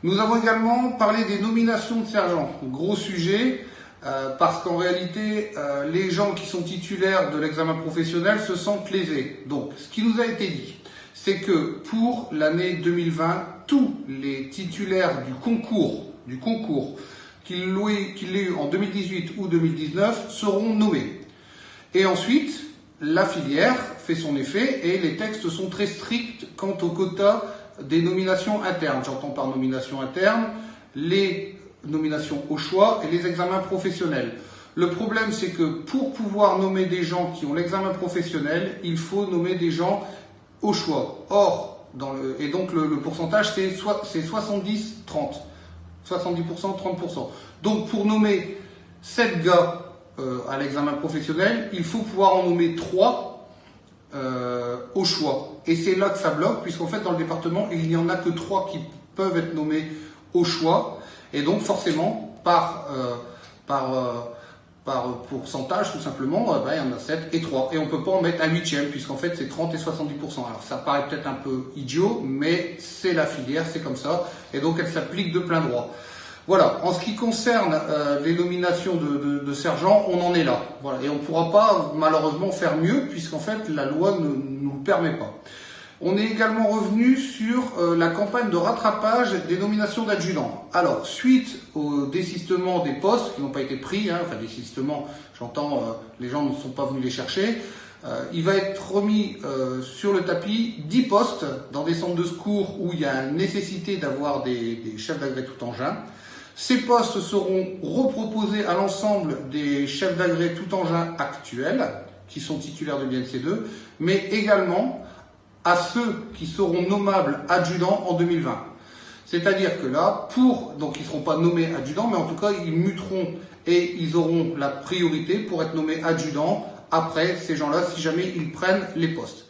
Nous avons également parlé des nominations de sergents. Gros sujet, parce qu'en réalité, les gens qui sont titulaires de l'examen professionnel se sentent lésés. Donc, ce qui nous a été dit, c'est que pour l'année 2020, tous les titulaires du concours qu'ils l'aient eu en 2018 ou 2019 seront nommés. Et ensuite, la filière fait son effet et les textes sont très stricts quant au quota des nominations internes. J'entends par nomination interne les nominations au choix et les examens professionnels. Le problème, c'est que pour pouvoir nommer des gens qui ont l'examen professionnel, il faut nommer des gens au choix. Or, et donc le pourcentage, c'est 70-30. 70%, 30%. Donc pour nommer 7 gars à l'examen professionnel, il faut pouvoir en nommer 3 au choix. Et c'est là que ça bloque, puisqu'en fait dans le département, il n'y en a que 3 qui peuvent être nommés au choix. Et donc forcément, par pourcentage, tout simplement, il y en a 7 et 3. Et on ne peut pas en mettre un 8e, puisqu'en fait c'est 30 et 70%. Alors ça paraît peut-être un peu idiot, mais c'est la filière, c'est comme ça. Et donc elle s'applique de plein droit. Voilà, en ce qui concerne les nominations de sergents, on en est là. Voilà. Et on ne pourra pas malheureusement faire mieux, puisqu'en fait la loi ne nous le permet pas. On est également revenu sur la campagne de rattrapage des nominations d'adjudants. Alors, suite au désistement des postes qui n'ont pas été pris, enfin désistement, j'entends, les gens ne sont pas venus les chercher, il va être remis sur le tapis 10 postes dans des centres de secours où il y a une nécessité d'avoir des chefs d'agrès tout engin. Ces postes seront reproposés à l'ensemble des chefs d'agrès tout engin actuels, qui sont titulaires de l'INC2, mais également à ceux qui seront nommables adjudants en 2020. C'est-à-dire que là, donc ils ne seront pas nommés adjudants, mais en tout cas ils muteront et ils auront la priorité pour être nommés adjudants après ces gens-là, si jamais ils prennent les postes.